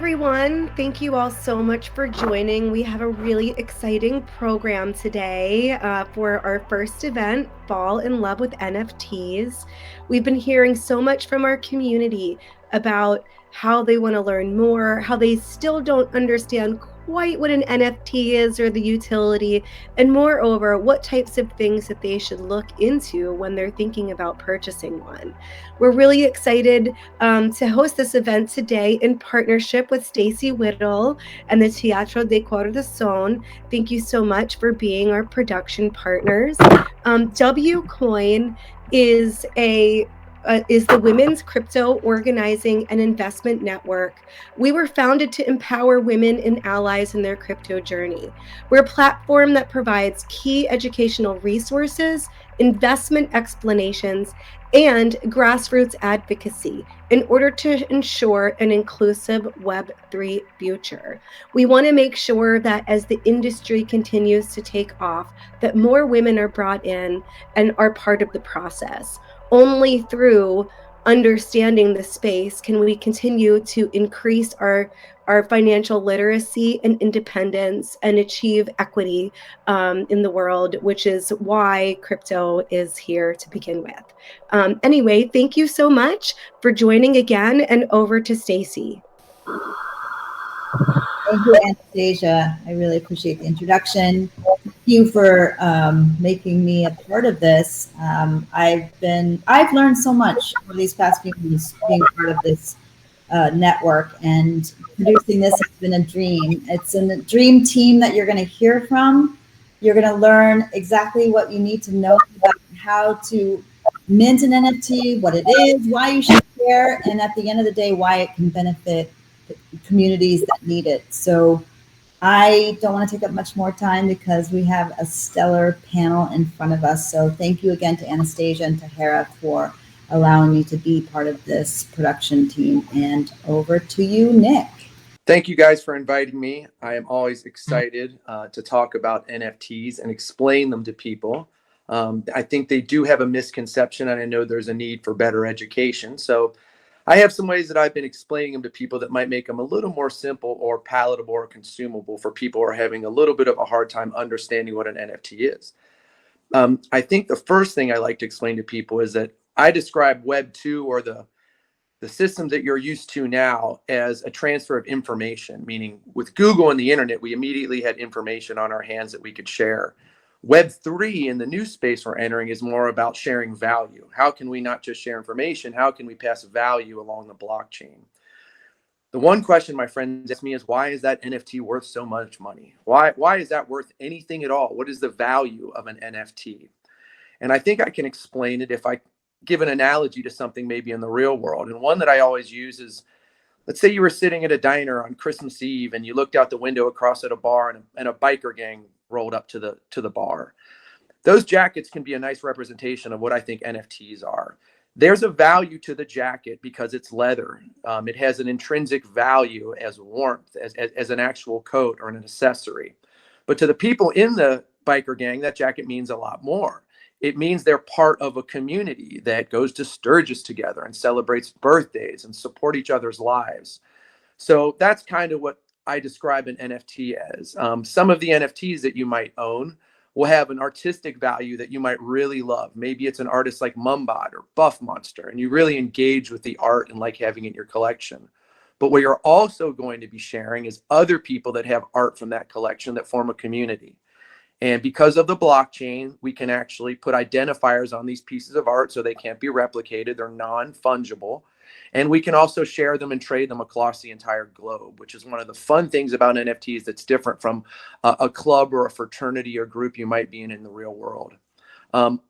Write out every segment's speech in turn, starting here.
everyone. Thank you all so much for joining. We have a really exciting program today for our first event, Fall in Love with NFTs. We've been hearing so much from our community about how they want to learn more, how they still don't understand quite what an NFT is or the utility, and moreover, what types of things that they should look into when they're thinking about purchasing one. We're really excited to host this event today in partnership with Stacy Whittle and the Teatro de Corazon. Thank you so much for being our production partners. W Coin is is the Women's Crypto Organizing and Investment Network. We were founded to empower women and allies in their crypto journey. We're a platform that provides key educational resources, investment explanations, and grassroots advocacy in order to ensure an inclusive Web3 future. We want to make sure that as the industry continues to take off, that more women are brought in and are part of the process. Only through understanding the space can we continue to increase our financial literacy and independence and achieve equity in the world, which is why crypto is here to begin with. Anyway, thank you so much for joining again, and over to Stacy. Thank you, Anastasia. I really appreciate the introduction. Thank you for making me a part of this. I've learned so much over these past few months being part of this network, and producing this has been a dream. It's a dream team that you're going to hear from. You're going to learn exactly what you need to know about how to mint an NFT, what it is, why you should care, and at the end of the day, why it can benefit communities that need it. So I don't want to take up much more time because we have a stellar panel in front of us. So thank you again to Anastasia and Tahara for allowing me to be part of this production team. And over to you, Nick. Thank you guys for inviting me. I am always excited to talk about NFTs and explain them to people. I think they do have a misconception, and I know there's a need for better education. So I have some ways that I've been explaining them to people that might make them a little more simple or palatable or consumable for people who are having a little bit of a hard time understanding what an NFT is. I think the first thing I like to explain to people is that I describe Web 2 or the systems that you're used to now as a transfer of information, meaning with Google and the internet, we immediately had information on our hands that we could share. Web 3 in the new space we're entering is more about sharing value. How can we not just share information? How can we pass value along the blockchain? The one question my friends ask me is, why is that NFT worth so much money? Why is that worth anything at all? What is the value of an NFT? And I think I can explain it if I give an analogy to something maybe in the real world. And one that I always use is, let's say you were sitting at a diner on Christmas Eve and you looked out the window across at a bar and a biker gang rolled up to the bar. Those jackets can be a nice representation of what I think NFTs are. There's a value to the jacket because it's leather. It has an intrinsic value as warmth, as an actual coat or an accessory. But to the people in the biker gang, that jacket means a lot more. It means they're part of a community that goes to Sturgis together and celebrates birthdays and support each other's lives. So that's kind of what I describe an NFT as. Some of the NFTs that you might own will have an artistic value that you might really love. Maybe it's an artist like Mumbot or Buff Monster, and you really engage with the art and like having it in your collection. But what you're also going to be sharing is other people that have art from that collection that form a community. And because of the blockchain, we can actually put identifiers on these pieces of art so they can't be replicated. They're non-fungible. And we can also share them and trade them across the entire globe, which is one of the fun things about NFTs that's different from a club or a fraternity or group you might be in the real world.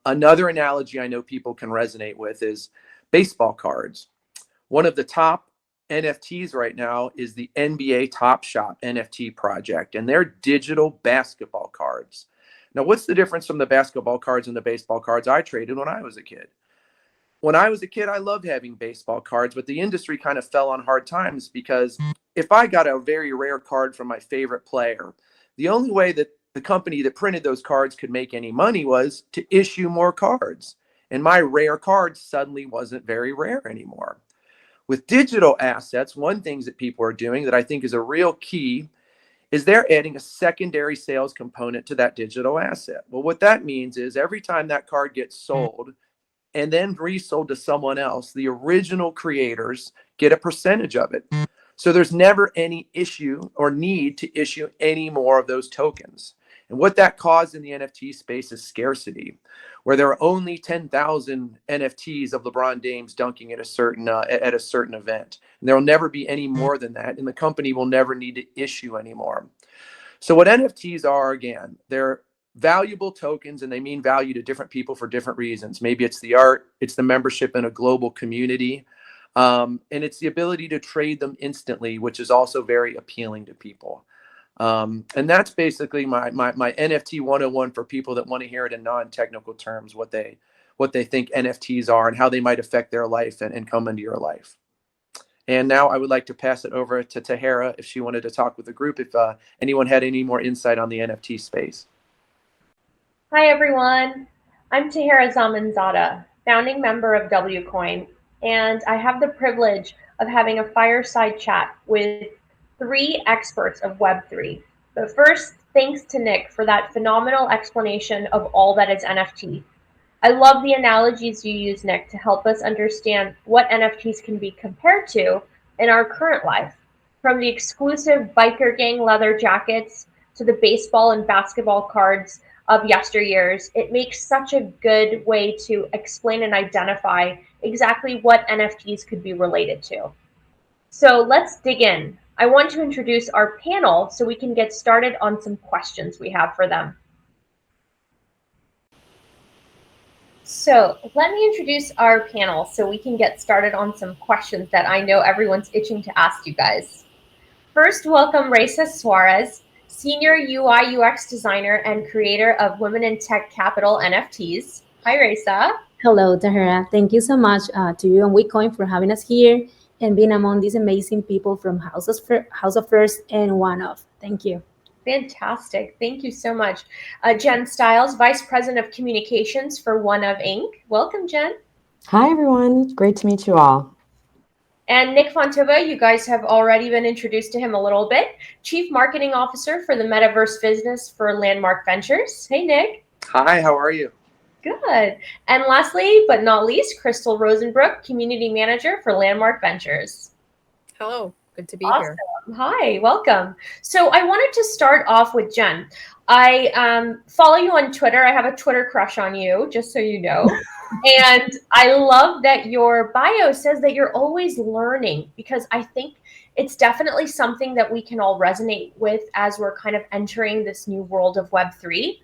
Another analogy I know people can resonate with is baseball cards. One of the top NFTs right now is the NBA Top Shot NFT project, and they're digital basketball cards. Now, what's the difference from the basketball cards and the baseball cards I traded when I was a kid? When I was a kid, I loved having baseball cards, but the industry kind of fell on hard times because if I got a very rare card from my favorite player, the only way that the company that printed those cards could make any money was to issue more cards. And my rare card suddenly wasn't very rare anymore. With digital assets, one thing that people are doing that I think is a real key is they're adding a secondary sales component to that digital asset. Well, what that means is every time that card gets sold and then resold to someone else, the original creators get a percentage of it. So there's never any issue or need to issue any more of those tokens. And what that caused in the NFT space is scarcity, where there are only 10,000 NFTs of LeBron James dunking at a certain event. And there will never be any more than that, and the company will never need to issue anymore. So what NFTs are, again, they're valuable tokens, and they mean value to different people for different reasons. Maybe it's the art, it's the membership in a global community, and it's the ability to trade them instantly, which is also very appealing to people. And that's basically my NFT 101 for people that want to hear it in non-technical terms, what they think NFTs are and how they might affect their life and come into your life. And now I would like to pass it over to Tahara if she wanted to talk with the group, if anyone had any more insight on the NFT space. Hi, everyone. I'm Tahara Zamanzada, founding member of WCoin, and I have the privilege of having a fireside chat with 3 experts of Web3. But first, thanks to Nick for that phenomenal explanation of all that is NFT. I love the analogies you use, Nick, to help us understand what NFTs can be compared to in our current life. From the exclusive biker gang leather jackets to the baseball and basketball cards of yesteryears, it makes such a good way to explain and identify exactly what NFTs could be related to. So let's dig in. I want to introduce our panel so we can get started on some questions we have for them. So let me introduce our panel so we can get started on some questions that I know everyone's itching to ask you guys. First, welcome Raisa Suarez, Senior UI UX Designer and creator of Women in Tech Capital NFTs. Hi, Raisa. Hello, Tahara. Thank you so much to you and WeCoin for having us here and being among these amazing people from House of First and One of. Thank you. Fantastic. Thank you so much. Jen Stiles, Vice President of Communications for One of Inc. Welcome, Jen. Hi, everyone. Great to meet you all. And Nick Fontova, you guys have already been introduced to him a little bit. Chief Marketing Officer for the Metaverse Business for Landmark Ventures. Hey, Nick. Hi, how are you? Good. And lastly, but not least, Crystal Rosenbrook, Community Manager for Landmark Ventures. Hello. Good to be Awesome. here. Hi, welcome. So I wanted to start off with Jen. I follow you on Twitter. I have a Twitter crush on you, just so you know. And I love that your bio says that you're always learning, because I think it's definitely something that we can all resonate with as we're kind of entering this new world of Web3.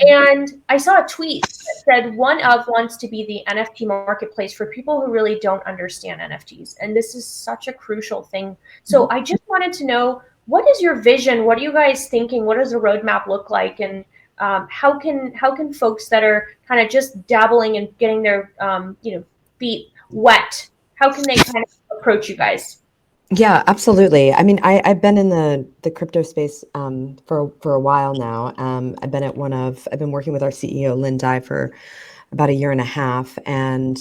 And I saw a tweet that said One of wants to be the NFT marketplace for people who really don't understand NFTs. And this is such a crucial thing. So I just wanted to know, what is your vision? What are you guys thinking? What does the roadmap look like? And how can folks that are kind of just dabbling and getting their feet wet, how can they kind of approach you guys? Yeah, absolutely. I mean, I've been in the crypto space for a while now. I've been working with our CEO Lynn Dye for about a year and a half, and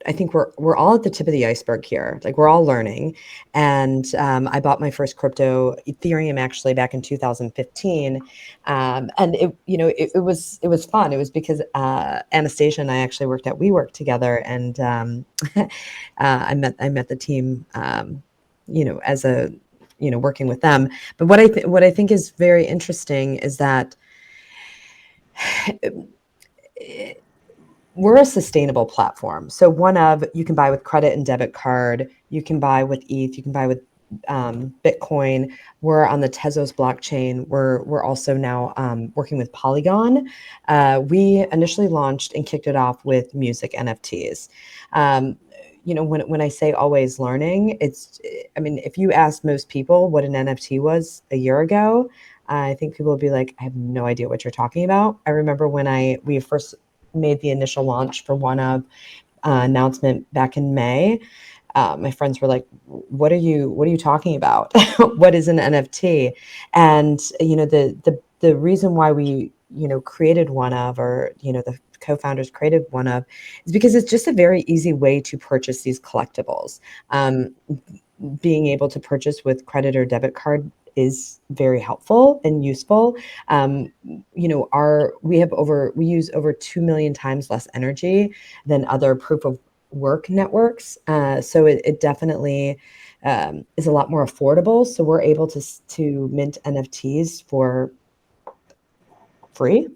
I think we're all at the tip of the iceberg here. Like, we're all learning. And I bought my first crypto, Ethereum, actually back in 2015, and it was fun. It was because Anastasia and I actually worked at WeWork together, and I met the team. As working with them. But what I think is very interesting is that we're a sustainable platform. So you can buy with credit and debit card, you can buy with ETH, you can buy with Bitcoin. We're on the Tezos blockchain. We're also now working with Polygon. We initially launched and kicked it off with music NFTs. When I say always learning, if you ask most people what an NFT was a year ago, I think people would be like, I have no idea what you're talking about. I remember when we first made the initial launch for One of announcement back in May. My friends were like, what are you talking about? What is an NFT? And the reason why we created One of, or the co-founders created one of, is because it's just a very easy way to purchase these collectibles. Being able to purchase with credit or debit card is very helpful and useful. We use over 2 million times less energy than other proof of work networks. So it definitely is a lot more affordable. So we're able to mint NFTs for free.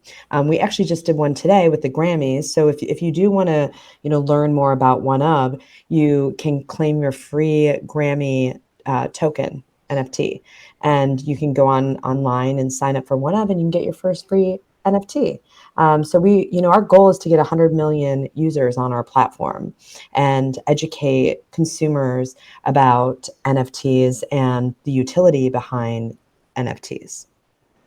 We actually just did one today with the Grammys. So if you do want to, learn more about OneUp, you can claim your free Grammy token NFT, and you can go online and sign up for OneUp, and you can get your first free NFT. So our goal is to get 100 million users on our platform and educate consumers about NFTs and the utility behind NFTs.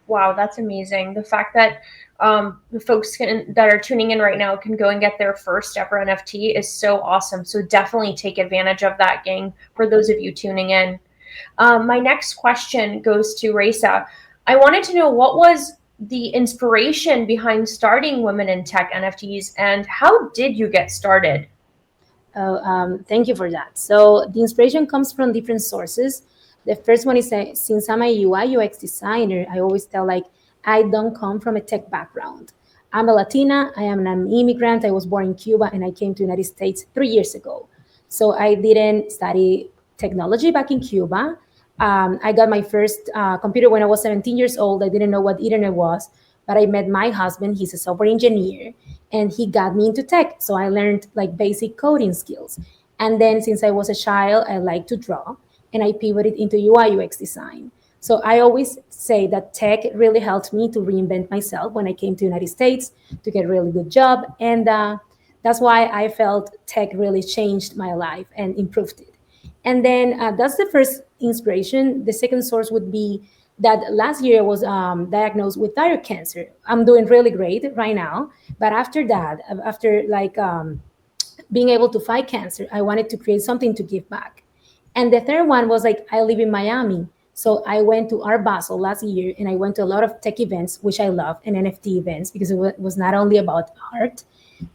Wow, that's amazing. The fact that the folks that are tuning in right now can go and get their first ever NFT is so awesome. So definitely take advantage of that, gang, for those of you tuning in. My next question goes to Raisa. I wanted to know, what was the inspiration behind starting Women in Tech NFTs, and how did you get started? Thank you for that. So the inspiration comes from different sources. The first one is since I'm a UI UX designer, I always tell I don't come from a tech background. I'm a Latina. I am an immigrant. I was born in Cuba and I came to the United States 3 years ago. So I didn't study technology back in Cuba. I got my first computer when I was 17 years old. I didn't know what internet was, but I met my husband. He's a software engineer, and he got me into tech. So I learned basic coding skills. And then since I was a child, I like to draw, and I pivoted into UI UX design. So I always say that tech really helped me to reinvent myself when I came to the United States to get a really good job. And that's why I felt tech really changed my life and improved it. And then that's the first inspiration. The second source would be that last year I was diagnosed with thyroid cancer. I'm doing really great right now. But after that, after being able to fight cancer, I wanted to create something to give back. And the third one was I live in Miami. So I went to Art Basel last year and I went to a lot of tech events, which I love, and NFT events, because it was not only about art,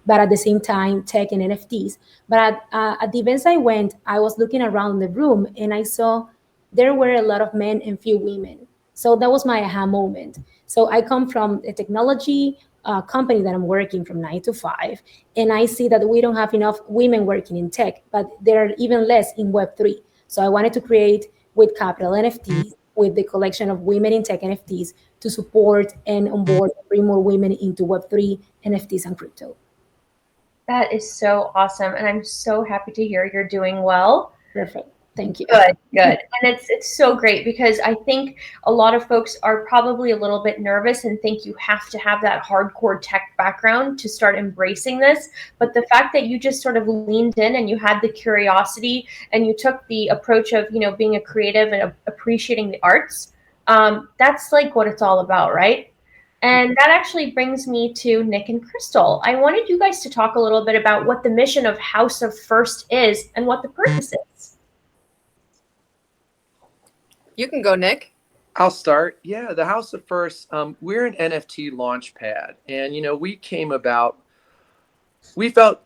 but at the same time, tech and NFTs. But at the events I went, I was looking around the room and I saw there were a lot of men and few women. So that was my aha moment. So I come from a technology company that I'm working from 9 to 5, and I see that we don't have enough women working in tech, but there are even less in Web3. So I wanted to create with Capital NFTs, with the collection of women in tech NFTs, to support and onboard, bring more women into Web3, NFTs, and crypto. That is so awesome, and I'm so happy to hear you're doing well. Perfect. Thank you. Good. And it's so great, because I think a lot of folks are probably a little bit nervous and think you have to have that hardcore tech background to start embracing this. But the fact that you just sort of leaned in and you had the curiosity and you took the approach of, being a creative and appreciating the arts, that's what it's all about, right? And that actually brings me to Nick and Crystal. I wanted you guys to talk a little bit about what the mission of House of First is and what the purpose is. You can go, Nick. I'll start. Yeah, the House of First, we're an NFT launch pad. And, we felt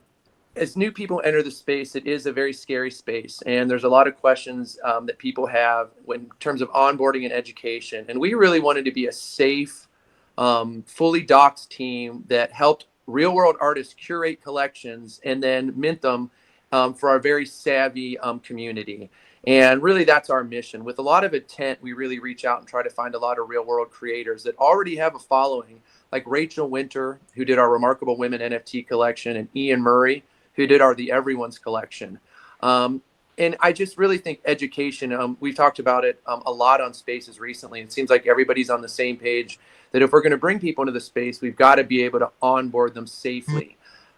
as new people enter the space, it is a very scary space. And there's a lot of questions that people have in terms of onboarding and education. And we really wanted to be a safe, fully doxed team that helped real world artists curate collections and then mint them for our very savvy community. And really, that's our mission. With a lot of intent, we really reach out and try to find a lot of real world creators that already have a following, like Rachel Winter, who did our Remarkable Women NFT collection, and Ian Murray, who did our The Everyone's collection. And I just really think education, we've talked about it a lot on Spaces recently. It seems like everybody's on the same page that if we're going to bring people into the space, we've got to be able to onboard them safely.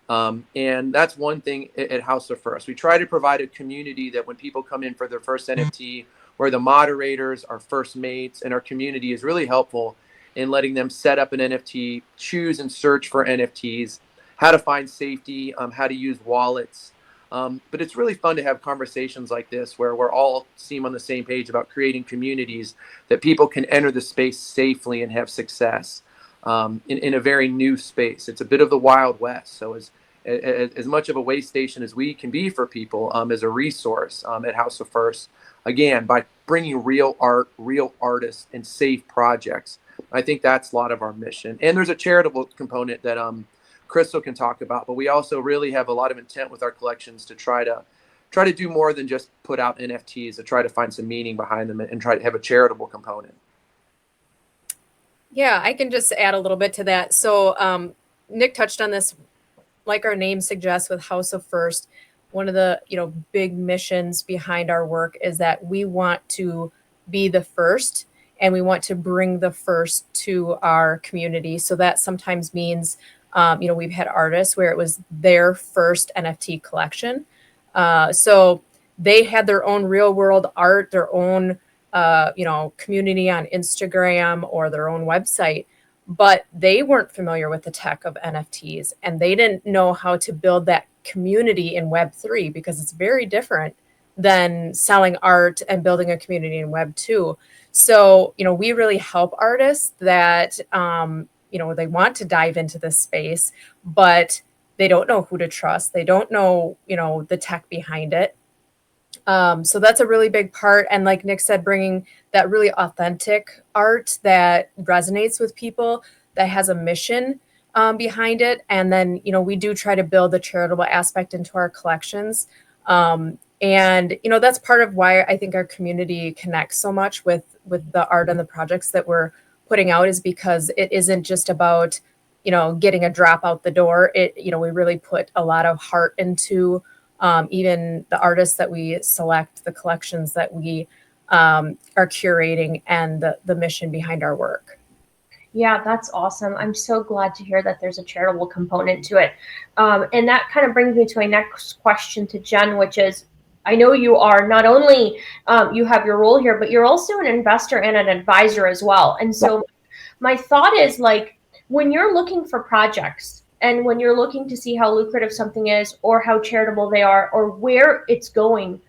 And that's one thing at House of First. We try to provide a community that when people come in for their first NFT, where the moderators, our first mates, and our community is really helpful in letting them set up an NFT, choose and search for NFTs, how to find safety, how to use wallets. But it's really fun to have conversations like this where we're all seem on the same page about creating communities that people can enter the space safely and have success. in a very new space. It's a bit of the Wild West. So as much of a way station as we can be for people, as a resource, at House of First, again, by bringing real art, real artists, and safe projects, I think that's a lot of our mission. And there's a charitable component that Crystal can talk about, but we also really have a lot of intent with our collections to try to do more than just put out NFTs, to try to find some meaning behind them and try to have a charitable component. Yeah, I can just add a little bit to that. So Nick touched on this, like our name suggests, with House of First. One of the big missions behind our work is that we want to be the first, and we want to bring the first to our community. So that sometimes means we've had artists where it was their first NFT collection. So they had their own real world art, their own community on Instagram or their own website, but they weren't familiar with the tech of NFTs, and they didn't know how to build that community in Web3, because it's very different than selling art and building a community in Web2. So, we really help artists that, they want to dive into this space, but they don't know who to trust. They don't know, the tech behind it. So that's a really big part. And like Nick said, bringing that really authentic art that resonates with people, that has a mission behind it. And then, we do try to build the charitable aspect into our collections. And that's part of why I think our community connects so much with the art and the projects that we're putting out, is because it isn't just about, getting a drop out the door. We really put a lot of heart into even the artists that we select, the collections that we are curating, and the mission behind our work. Yeah, that's awesome. I'm so glad to hear that there's a charitable component to it. And that kind of brings me to my next question to Jen, which is, I know you are not only, you have your role here, but you're also an investor and an advisor as well. And so my thought is, like, when you're looking for projects and when you're looking to see how lucrative something is or how charitable they are or where it's going,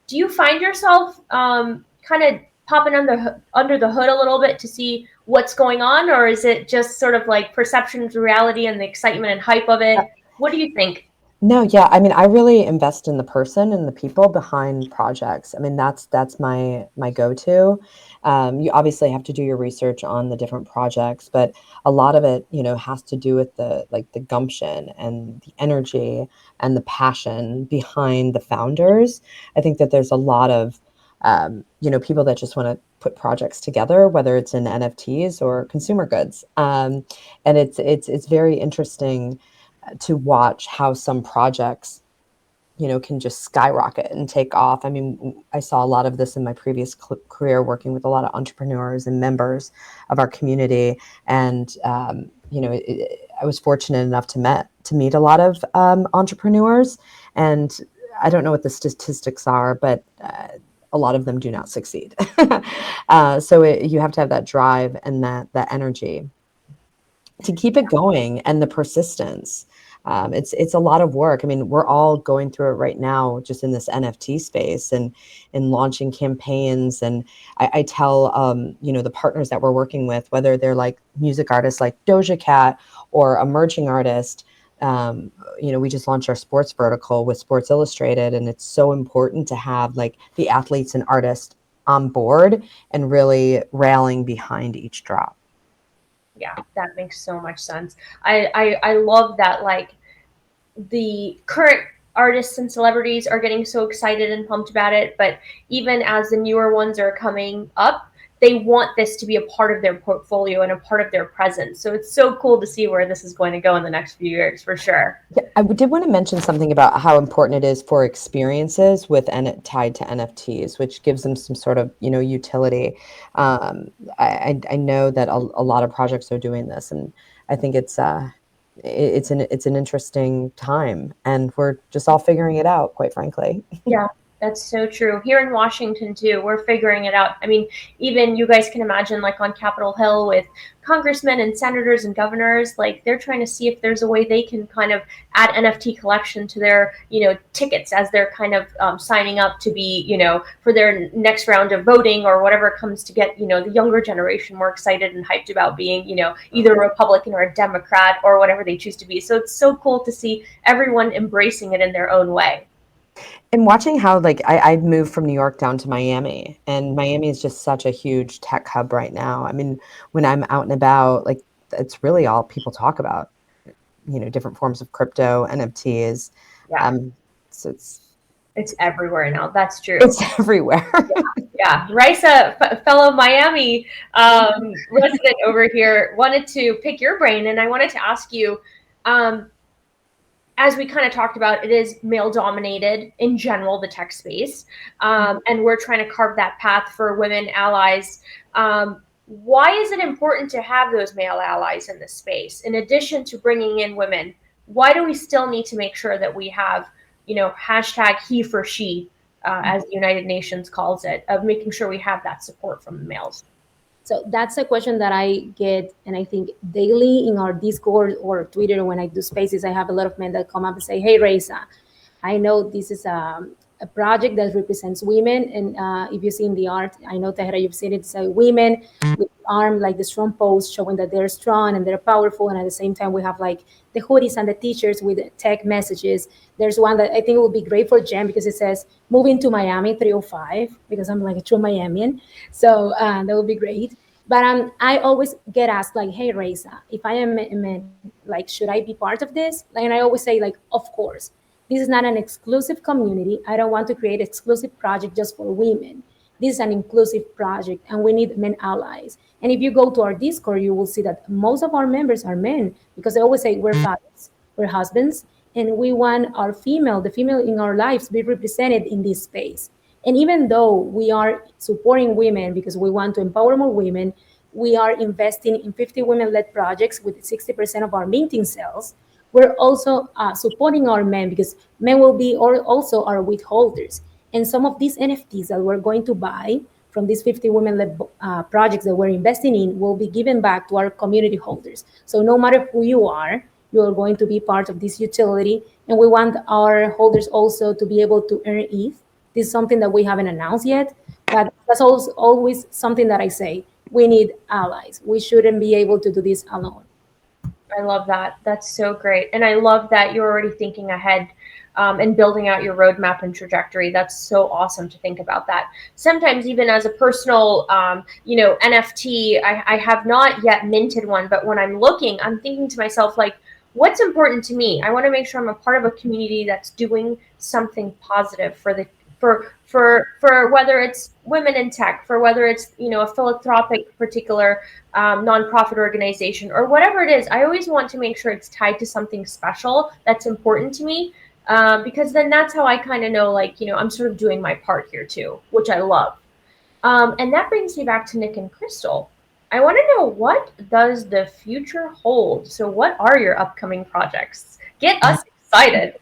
do you find yourself kind of popping under the hood a little bit to see what's going on, or is it just sort of like perception of reality and the excitement and hype of it? What do you think? No, yeah. I mean, I really invest in the person and the people behind projects. I mean, that's my go-to. You obviously have to do your research on the different projects, but a lot of it, has to do with the gumption and the energy and the passion behind the founders. I think that there's a lot of people that just want to put projects together, whether it's in NFTs or consumer goods. And it's very interesting to watch how some projects, can just skyrocket and take off. I mean, I saw a lot of this in my previous career, working with a lot of entrepreneurs and members of our community. And, I was fortunate enough to meet a lot of entrepreneurs. And I don't know what the statistics are, but a lot of them do not succeed. So you have to have that drive and that energy to keep it going, and the persistence. It's a lot of work. I mean, we're all going through it right now, just in this NFT space and in launching campaigns. And I tell the partners that we're working with, whether they're like music artists like Doja Cat or emerging artist, we just launched our sports vertical with Sports Illustrated, and it's so important to have like the athletes and artists on board and really rallying behind each drop. Yeah, that makes so much sense. I love that, like, the current artists and celebrities are getting so excited and pumped about it, but even as the newer ones are coming up, they want this to be a part of their portfolio and a part of their presence. So it's so cool to see where this is going to go in the next few years, for sure. Yeah, I did want to mention something about how important it is for experiences tied to NFTs, which gives them some sort of utility. I know that a lot of projects are doing this, and I think it's an interesting time, and we're just all figuring it out, quite frankly. Yeah, That's so true. Here in Washington too, we're figuring it out. I mean, even you guys can imagine, like on Capitol Hill with congressmen and senators and governors, like they're trying to see if there's a way they can kind of add NFT collection to their, tickets as they're kind of signing up to be, for their next round of voting or whatever comes to get, the younger generation more excited and hyped about being, either a Republican or a Democrat or whatever they choose to be. So it's so cool to see everyone embracing it in their own way. And watching how, like, I moved from New York down to Miami, and Miami is just such a huge tech hub right now. I mean, when I'm out and about, like, it's really all people talk about, different forms of crypto, NFTs. Yeah. So It's everywhere now. That's true. it's everywhere. Yeah. Raisa, fellow Miami resident over here, wanted to pick your brain, and I wanted to ask you, as we kind of talked about, it is male dominated in general, the tech space. And we're trying to carve that path for women allies. Why is it important to have those male allies in this space? In addition to bringing in women, why do we still need to make sure that we have, hashtag he for she, as the United Nations calls it, of making sure we have that support from the males? So that's a question that I get, and I think daily in our Discord or Twitter when I do spaces. I have a lot of men that come up and say, "Hey, Reza, I know this is a project that represents women, and if you see in the art, I know Tahira, you've seen it. It's women with arm like the strong pose, showing that they're strong and they're powerful, and at the same time we have like the hoodies and the t-shirts with tech messages. There's one that I think will be great for Jen because it says "Moving to Miami 305" because I'm like a true Miamian, so that would be great. But I always get asked like, "Hey, Reza, if I am a man, like, should I be part of this?" And I always say like, "Of course." This is not an exclusive community. I don't want to create exclusive project just for women. This is an inclusive project and we need men allies. And if you go to our Discord, you will see that most of our members are men because they always say we're fathers, we're husbands, and we want the female in our lives be represented in this space. And even though we are supporting women because we want to empower more women, we are investing in 50 women-led projects with 60% of our minting sales. We're also supporting our men because men will be also our withholders. And some of these NFTs that we're going to buy from these 50 women-led projects that we're investing in will be given back to our community holders. So no matter who you are going to be part of this utility. And we want our holders also to be able to earn ETH. This is something that we haven't announced yet, but that's also always something that I say. We need allies. We shouldn't be able to do this alone. I love that. That's so great. And I love that you're already thinking ahead and building out your roadmap and trajectory. That's so awesome to think about that. Sometimes even as a personal, NFT, I have not yet minted one, but when I'm looking, I'm thinking to myself, like, what's important to me? I want to make sure I'm a part of a community that's doing something positive for whether it's women in tech, for whether it's a philanthropic particular nonprofit organization or whatever it is. I always want to make sure it's tied to something special that's important to me, because then that's how I kind of know, like, I'm sort of doing my part here too, which I love. And that brings me back to Nick and Crystal. I want to know, what does the future hold? So what are your upcoming projects? Get us excited.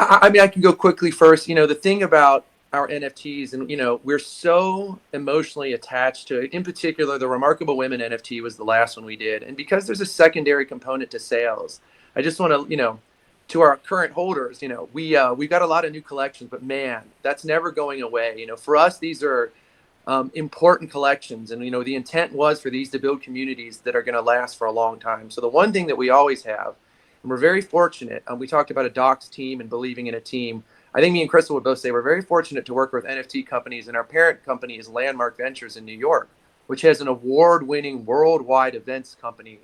I mean, I can go quickly first. The thing about our NFTs, and we're so emotionally attached to it. In particular, the Remarkable Women NFT was the last one we did, and because there's a secondary component to sales, I just want to, to our current holders, we've got a lot of new collections, but man, that's never going away. For us, these are important collections, and the intent was for these to build communities that are going to last for a long time. So the one thing that we always have, and we're very fortunate. We talked about a docs team and believing in a team. I think me and Crystal would both say we're very fortunate to work with NFT companies, and our parent company is Landmark Ventures in New York, which has an award-winning worldwide events company.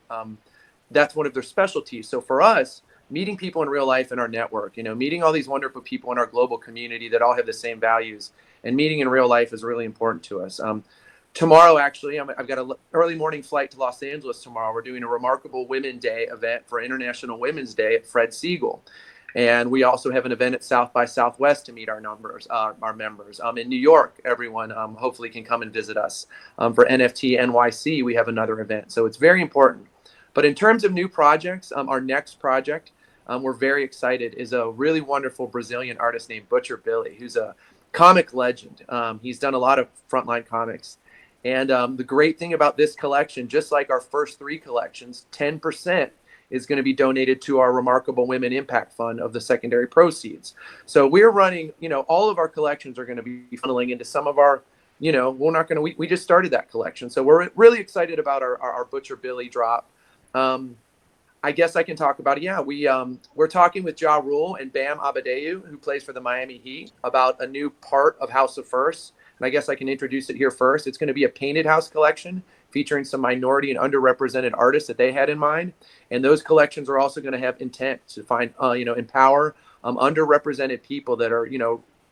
That's one of their specialties. So for us, meeting people in real life in our network, meeting all these wonderful people in our global community that all have the same values, and meeting in real life is really important to us. Tomorrow, actually, I've got an early morning flight to Los Angeles tomorrow. We're doing a Remarkable Women Day event for International Women's Day at Fred Siegel. And we also have an event at South by Southwest to meet our members. In New York, everyone hopefully can come and visit us. For NFT NYC, we have another event. So it's very important. But in terms of new projects, our next project, we're very excited, is a really wonderful Brazilian artist named Butcher Billy, who's a comic legend. He's done a lot of frontline comics. And the great thing about this collection, just like our first 3 collections, 10% is going to be donated to our Remarkable Women Impact Fund of the secondary proceeds. So we're running, all of our collections are going to be funneling into some of our, we're not going to, we just started that collection. So we're really excited about our Butcher Billy drop. I guess I can talk about it. Yeah, we're talking with Ja Rule and Bam Adebayo, who plays for the Miami Heat, about a new part of House of First. And I guess I can introduce it here first. It's going to be a painted house collection featuring some minority and underrepresented artists that they had in mind. And those collections are also going to have intent to find, empower underrepresented people that are,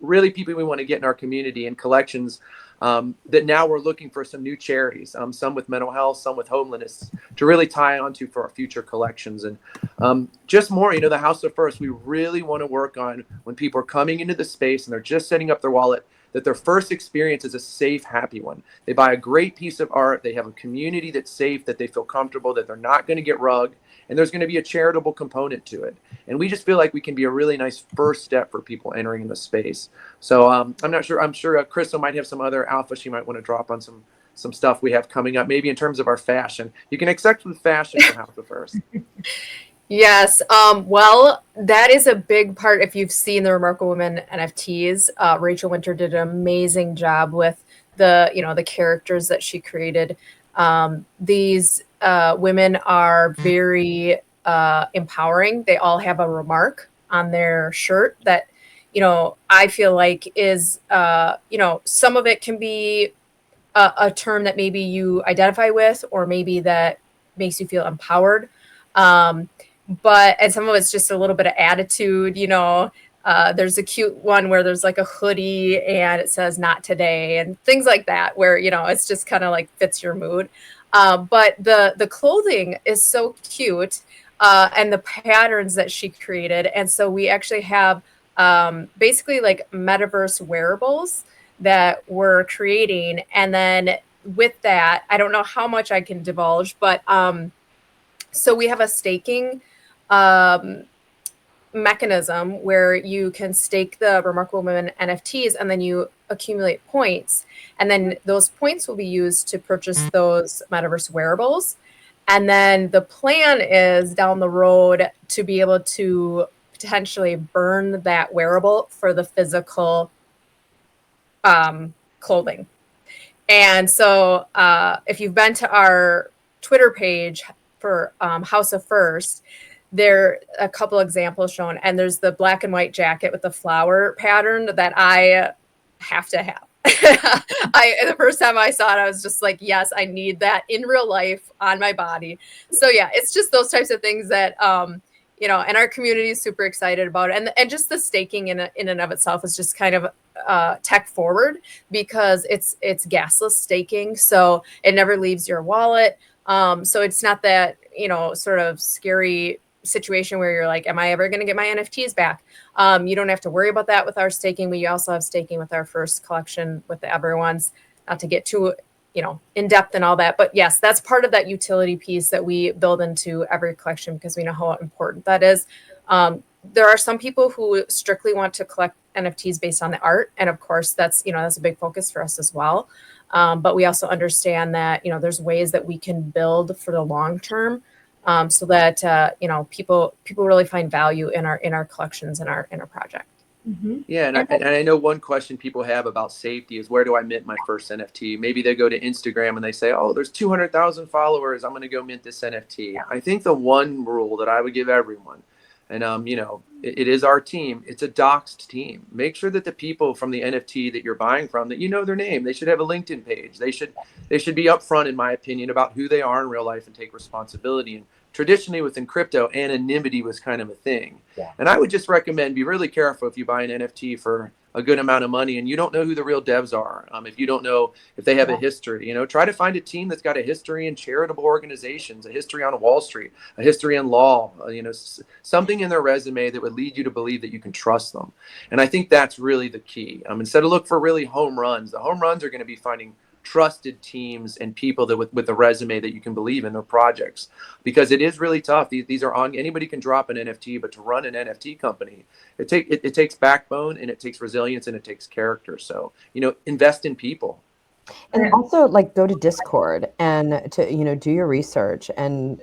really people we want to get in our community, and collections that now we're looking for some new charities, some with mental health, some with homelessness, to really tie onto for our future collections. And just more, the House of First, we really want to work on when people are coming into the space and they're just setting up their wallet, that their first experience is a safe, happy one. They buy a great piece of art. They have a community that's safe, that they feel comfortable, that they're not going to get rugged, and there's going to be a charitable component to it. And we just feel like we can be a really nice first step for people entering in the space. So I'm not sure. I'm sure Crystal might have some other alpha she might want to drop on some stuff we have coming up, maybe in terms of our fashion. You can expect with fashion from House of First. Yes. Well, that is a big part. If you've seen the Remarkable Women NFTs, Rachel Winter did an amazing job with the characters that she created. These women are very empowering. They all have a remark on their shirt that, I feel like is, some of it can be a term that maybe you identify with, or maybe that makes you feel empowered. And some of it's just a little bit of attitude, there's a cute one where there's like a hoodie and it says "not today" and things like that, where, it's just kind of like fits your mood. But the clothing is so cute, and the patterns that she created. And so we actually have basically like metaverse wearables that we're creating. And then with that, I don't know how much I can divulge, but so we have a staking mechanism where you can stake the Remarkable Women NFTs, and then you accumulate points. And then those points will be used to purchase those metaverse wearables. And then the plan is down the road to be able to potentially burn that wearable for the physical clothing. And so if you've been to our Twitter page for House of First, there are a couple examples shown, and there's the black and white jacket with the flower pattern that I have to have. The first time I saw it, I was just like, yes, I need that in real life on my body. So yeah, it's just those types of things that and our community is super excited about it. And just the staking in and of itself is just kind of tech forward, because it's gasless staking, so it never leaves your wallet. So it's not that sort of scary situation where you're like, am I ever going to get my NFTs back? You don't have to worry about that with our staking. We also have staking with our first collection with the Everyone's, not to get too in depth and all that, but yes, that's part of that utility piece that we build into every collection, because we know how important that is. There are some people who strictly want to collect NFTs based on the art, and of course that's that's a big focus for us as well. But we also understand that there's ways that we can build for the long term, so that people really find value in our collections and our project. Mm-hmm. Yeah, and I know one question people have about safety is, where do I mint my first NFT? Maybe they go to Instagram and they say, oh, there's 200,000 followers, I'm going to go mint this NFT. I think the one rule that I would give everyone, and it is our team, it's a doxed team. Make sure that the people from the NFT that you're buying from, that their name. They should have a LinkedIn page. They should be upfront, in my opinion, about who they are in real life and take responsibility. And traditionally within crypto, anonymity was kind of a thing. Yeah. And I would just recommend, be really careful if you buy an NFT for a good amount of money and you don't know who the real devs are. If you don't know if they have a history, try to find a team that's got a history in charitable organizations, a history on Wall Street, a history in law, something in their resume that would lead you to believe that you can trust them. And I think that's really the key. Instead of look for really home runs, the home runs are going to be finding trusted teams and people that with a resume that you can believe in their projects, because it is really tough. These are on, anybody can drop an NFT, but to run an NFT company, it takes backbone, and it takes resilience, and it takes character. So, invest in people. And also, like, go to Discord and to do your research, and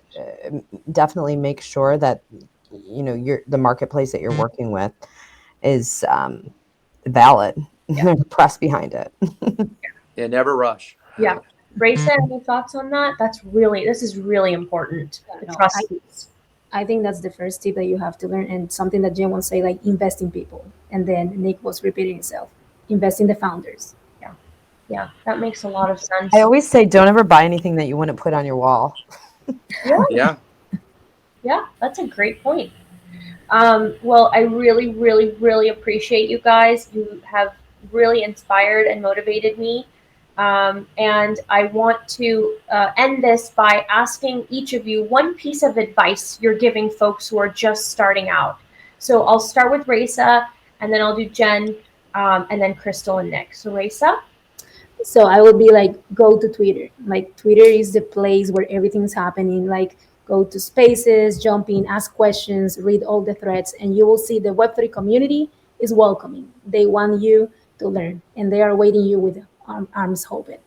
definitely make sure that the marketplace that you're working with is valid. Press behind it. Yeah, never rush. Yeah. Raisa, any thoughts on that? This is really important. The No, trust piece. I think that's the first tip that you have to learn, and something that Jen will say, like, invest in people. And then Nick was repeating himself, invest in the founders. Yeah, that makes a lot of sense. I always say, don't ever buy anything that you wouldn't put on your wall. Yeah. Yeah, that's a great point. Well, I really, really, really appreciate you guys. You have really inspired and motivated me. And I want to end this by asking each of you one piece of advice you're giving folks who are just starting out. So I'll start with Raisa, and then I'll do Jen, and then Crystal and Nick. So Raisa? So I would be like, go to Twitter. Like, Twitter is the place where everything's happening. Like, go to spaces, jump in, ask questions, read all the threads, and you will see the Web3 community is welcoming. They want you to learn, and they are waiting you with arms open.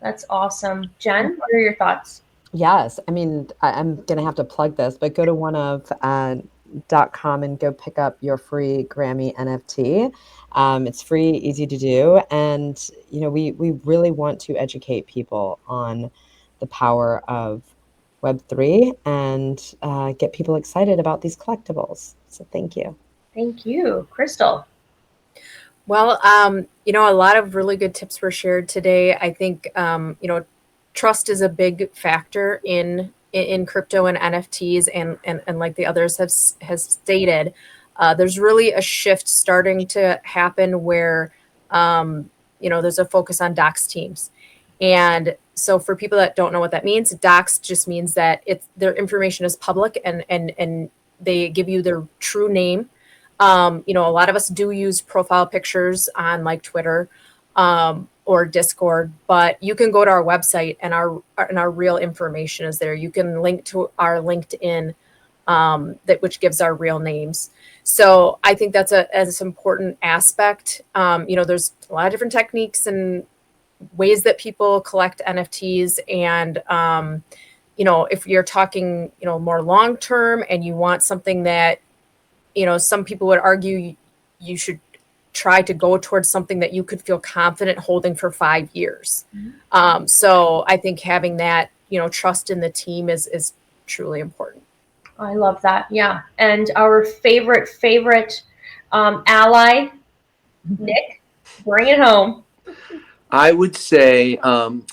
That's awesome. Jen, what are your thoughts? Yes, I mean, I'm gonna have to plug this, but go to oneof.com and go pick up your free Grammy NFT. It's free, easy to do, and we really want to educate people on the power of Web3 and get people excited about these collectibles. So thank you. Thank you. Crystal? Well, a lot of really good tips were shared today. I think, trust is a big factor in crypto and NFTs, and like the others has stated, there's really a shift starting to happen where, there's a focus on docs teams. And so for people that don't know what that means, docs just means that their information is public, and they give you their true name. A lot of us do use profile pictures on like Twitter or Discord, but you can go to our website, and our real information is there. You can link to our LinkedIn, which gives our real names. So I think that's as an important aspect. There's a lot of different techniques and ways that people collect NFTs, and if you're talking more long term, and you want something that some people would argue you should try to go towards something that you could feel confident holding for 5 years. So I think having that, trust in the team is truly important. I love that. Yeah. And our favorite ally, Nick, bring it home. I would say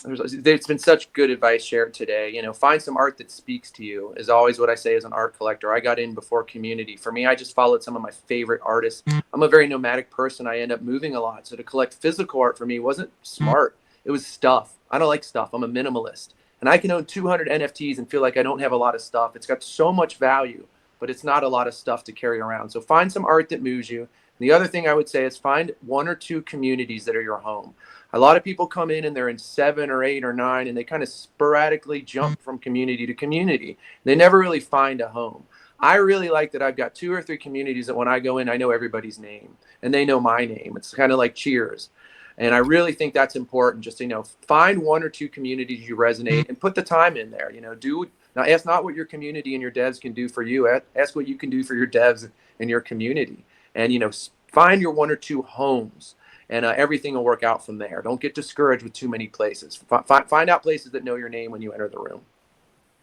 there's been such good advice shared today. Find some art that speaks to you is always what I say as an art collector. I got in before community. For me, I just followed some of my favorite artists. I'm a very nomadic person. I end up moving a lot. So to collect physical art for me wasn't smart. It was stuff. I don't like stuff. I'm a minimalist. And I can own 200 NFTs and feel like I don't have a lot of stuff. It's got so much value, but it's not a lot of stuff to carry around. So find some art that moves you. And the other thing I would say is find 1 or 2 communities that are your home. A lot of people come in and they're in 7 or 8 or 9, and they kind of sporadically jump from community to community. They never really find a home. I really like that I've got 2 or 3 communities that when I go in, I know everybody's name and they know my name. It's kind of like Cheers. And I really think that's important. Just, find 1 or 2 communities you resonate and put the time in there. Now ask not what your community and your devs can do for you. Ask what you can do for your devs and your community. And, find your 1 or 2 homes. And everything will work out from there. Don't get discouraged with too many places. Find out places that know your name when you enter the room.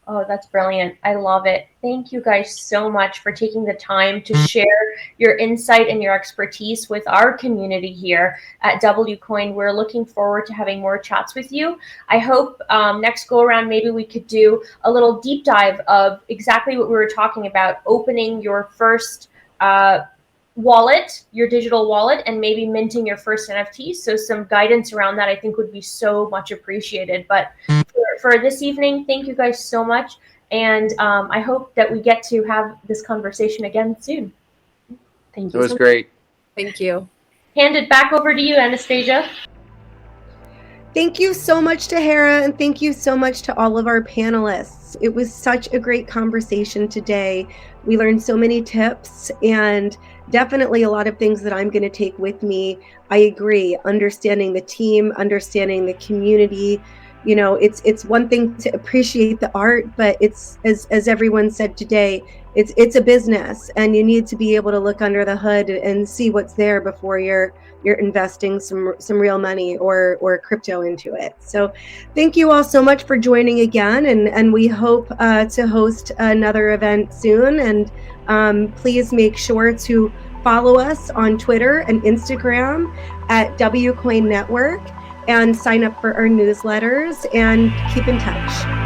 Oh, that's brilliant. I love it. Thank you guys so much for taking the time to share your insight and your expertise with our community here at WCoin. We're looking forward to having more chats with you. I hope next go around, maybe we could do a little deep dive of exactly what we were talking about, opening your first wallet, your digital wallet, and maybe minting your first NFT. So some guidance around that I think would be so much appreciated. But for this evening, thank you guys so much. And I hope that we get to have this conversation again soon. Thank you. It was great. Thank you. Hand it back over to you, Anastasia. Thank you so much to Hera, and thank you so much to all of our panelists. It was such a great conversation today. We learned so many tips and definitely a lot of things that I'm going to take with me. I agree, understanding the team, understanding the community. You know, it's one thing to appreciate the art, but it's as everyone said today, it's a business, and you need to be able to look under the hood and see what's there before you're investing some real money or crypto into it. So thank you all so much for joining again, and we hope to host another event soon. And please make sure to follow us on Twitter and Instagram at WCoin Network, and sign up for our newsletters and keep in touch.